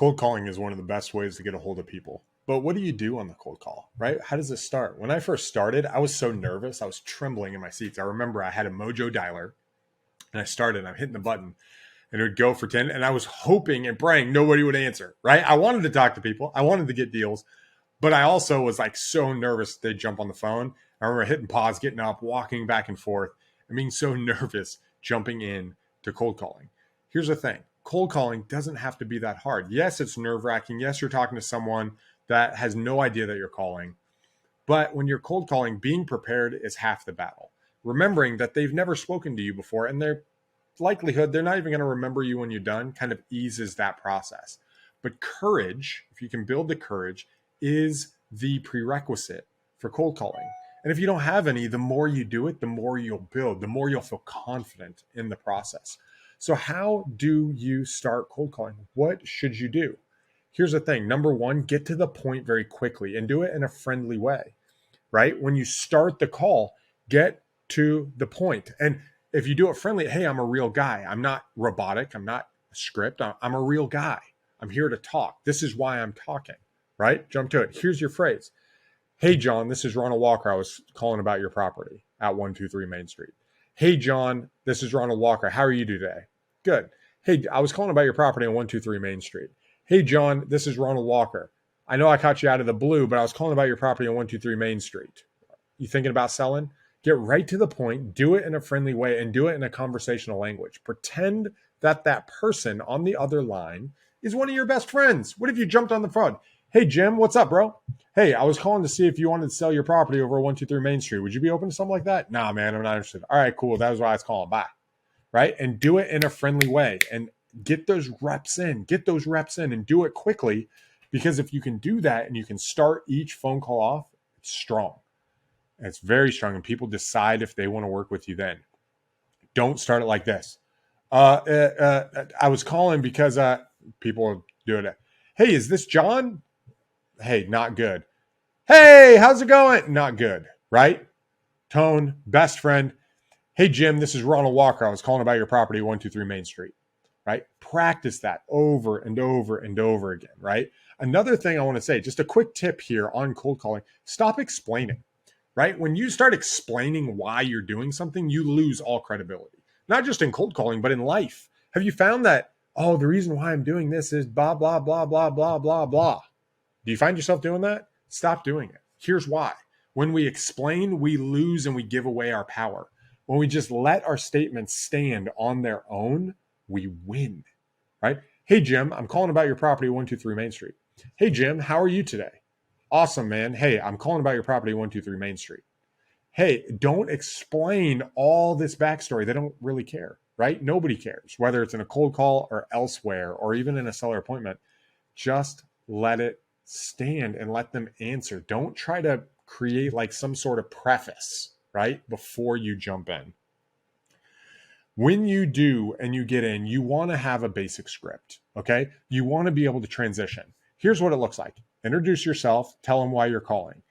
Cold calling is one of the best ways to get a hold of people. But what do you do on the cold call, right? How does it start? When I first started, I was so nervous. I was trembling in my seats. I remember I had a Mojo dialer and I started, I'm hitting the button and it would go for 10. And I was hoping and praying nobody would answer, right? I wanted to talk to people. I wanted to get deals, but I also was like so nervous they'd jump on the phone. I remember hitting pause, getting up, walking back and forth, and being so nervous jumping in to cold calling. Here's the thing. Cold calling doesn't have to be that hard. Yes, it's nerve-wracking. Yes, you're talking to someone that has no idea that you're calling. But when you're cold calling, being prepared is half the battle. Remembering that they've never spoken to you before and their likelihood they're not even going to remember you when you're done kind of eases that process. But courage, if you can build the courage, is the prerequisite for cold calling. And if you don't have any, the more you do it, the more you'll build, the more you'll feel confident in the process. So how do you start cold calling? What should you do? Here's the thing. Number one, get to the point very quickly and do it in a friendly way, right? When you start the call, get to the point. And if you do it friendly, hey, I'm a real guy. I'm not robotic. I'm not a script. I'm a real guy. I'm here to talk. This is why I'm talking, right? Jump to it. Here's your phrase. Hey, John, this is Ronald Walker. I was calling about your property at 123 Main Street. Hey, John, this is Ronald Walker. How are you today? Good. Hey, I was calling about your property on 123 Main Street. Hey, John, this is Ronald Walker. I know I caught you out of the blue, but I was calling about your property on 123 Main Street. You thinking about selling? Get right to the point, do it in a friendly way, and do it in a conversational language. Pretend that that person on the other line is one of your best friends. What if you jumped on the phone? Hey, Jim, what's up, bro? Hey, I was calling to see if you wanted to sell your property over 123 Main Street. Would you be open to something like that? Nah, man, I'm not interested. All right, cool. That was why I was calling. Bye. Right? And do it in a friendly way and get those reps in. Get those reps in and do it quickly, because if you can do that and you can start each phone call off, it's strong. And it's very strong, and people decide if they want to work with you then. Don't start it like this. I was calling because people are doing it. Hey, is this John? Hey, not good. Hey, how's it going? Not good, right? Tone, best friend. Hey, Jim, this is Ronald Walker. I was calling about your property, 123 Main Street, right? Practice that over and over and over again, right? Another thing I want to say, just a quick tip here on cold calling, stop explaining, right? When you start explaining why you're doing something, you lose all credibility, not just in cold calling, but in life. Have you found that, oh, the reason why I'm doing this is blah, blah, blah, blah, blah, blah, blah. Do you find yourself doing that? Stop doing it. Here's why. When we explain, we lose and we give away our power. When we just let our statements stand on their own, we win, right? Hey, Jim, I'm calling about your property, 123 Main Street. Hey, Jim, how are you today? Awesome, man. Hey, I'm calling about your property, 123 Main Street. Hey, don't explain all this backstory. They don't really care, right? Nobody cares, whether it's in a cold call or elsewhere or even in a seller appointment. Just let it stand and let them answer. Don't try to create like some sort of preface, right, before you jump in. When you do and you get in, you want to have a basic script, okay? You want to be able to transition. Here's what it looks like. Introduce yourself, tell them why you're calling.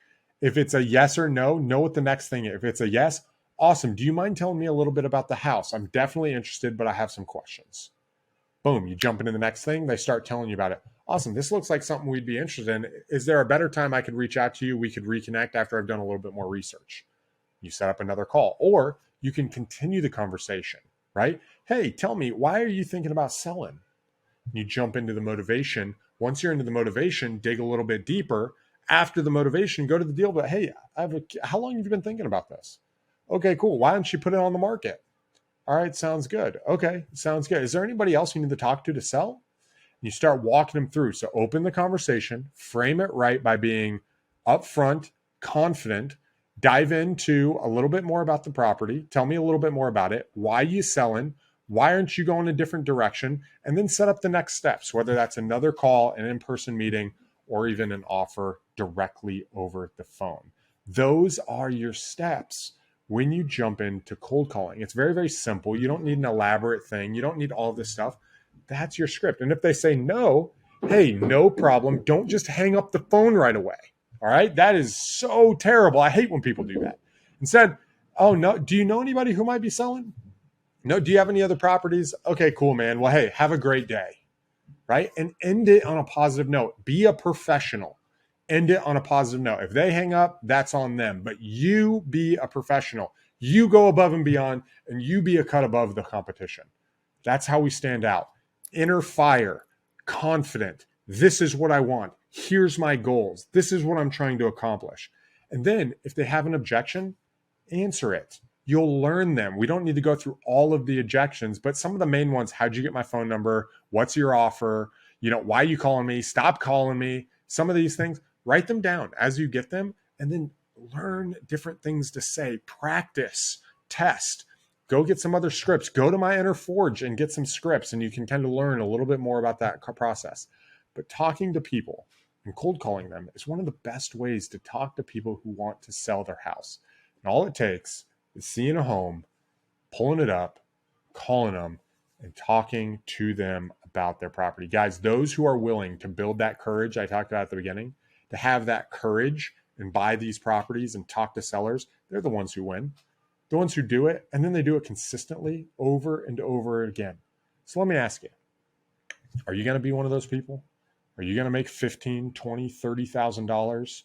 If it's a yes or no, know what the next thing is. If it's a yes, awesome. Do you mind telling me a little bit about the house? I'm definitely interested, but I have some questions. Boom, you jump into the next thing. They start telling you about it. Awesome. This looks like something we'd be interested in. Is there a better time I could reach out to you? We could reconnect after I've done a little bit more research. You set up another call, or you can continue the conversation, right? Hey, tell me, why are you thinking about selling? You jump into the motivation. Once you're into the motivation, dig a little bit deeper. After the motivation, go to the deal. But hey, how long have you been thinking about this? Okay, cool. Why don't you put it on the market? All right, sounds good. Okay, sounds good. Is there anybody else you need to talk to sell? You start walking them through. So open the conversation, frame it right by being upfront, confident, dive into a little bit more about the property. Tell me a little bit more about it. Why are you selling? Why aren't you going a different direction? And then set up the next steps, whether that's another call, an in-person meeting, or even an offer directly over the phone. Those are your steps when you jump into cold calling. It's very, very simple. You don't need an elaborate thing. You don't need all of this stuff. That's your script. And if they say no, hey, no problem. Don't just hang up the phone right away. All right. That is so terrible. I hate when people do that. Instead, oh, no. Do you know anybody who might be selling? No. Do you have any other properties? Okay, cool, man. Well, hey, have a great day. right? And end it on a positive note. Be a professional. End it on a positive note. If they hang up, that's on them. But you be a professional. You go above and beyond, and you be a cut above the competition. That's how we stand out. Inner fire, confident. This is what I want. Here's my goals. This is what I'm trying to accomplish. And then if they have an objection, answer it. You'll learn them. We don't need to go through all of the objections, but some of the main ones: how'd you get my phone number? What's your offer? Why are you calling me? Stop calling me. Some of these things, write them down as you get them, and then learn different things to say. Practice, test, go get some other scripts. Go to my Inner Forge and get some scripts, and you can kind of learn a little bit more about that process. But talking to people and cold calling them is one of the best ways to talk to people who want to sell their house. And all it takes is seeing a home, pulling it up, calling them, and talking to them about their property. Guys, those who are willing to build that courage I talked about at the beginning, to have that courage and buy these properties and talk to sellers, they're the ones who win. The ones who do it, and then they do it consistently over and over again. So let me ask you, are you going to be one of those people? Are you going to make $15,000, $20,000, $30,000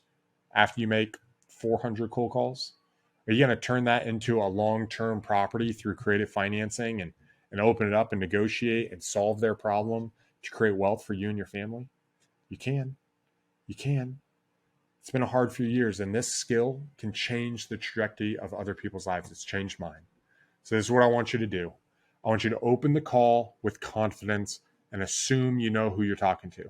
after you make 400 cold calls? Are you going to turn that into a long-term property through creative financing and open it up and negotiate and solve their problem to create wealth for you and your family? You can. You can. It's been a hard few years, and this skill can change the trajectory of other people's lives. It's changed mine. So this is what I want you to do. I want you to open the call with confidence and assume you know who you're talking to.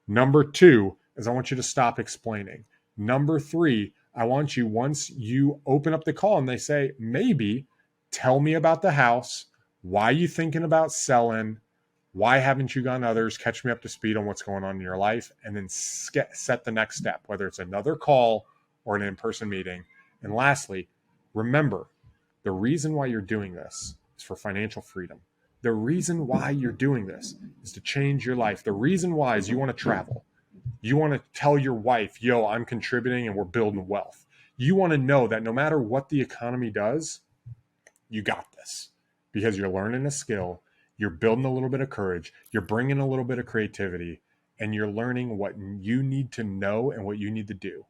Number 2 is I want you to stop explaining. Number 3, I want you, once you open up the call and they say, maybe, tell me about the house. Why are you thinking about selling? Why haven't you gone others? Catch me up to speed on what's going on in your life, and then set the next step, whether it's another call or an in-person meeting. And lastly, remember, the reason why you're doing this is for financial freedom. The reason why you're doing this is to change your life. The reason why is you want to travel. You want to tell your wife, yo, I'm contributing and we're building wealth. You want to know that no matter what the economy does, you got this, because you're learning a skill, you're building a little bit of courage, you're bringing a little bit of creativity, and you're learning what you need to know and what you need to do.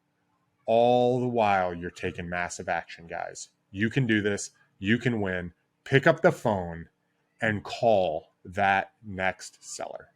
All the while you're taking massive action, guys. You can do this. You can win. Pick up the phone and call that next seller.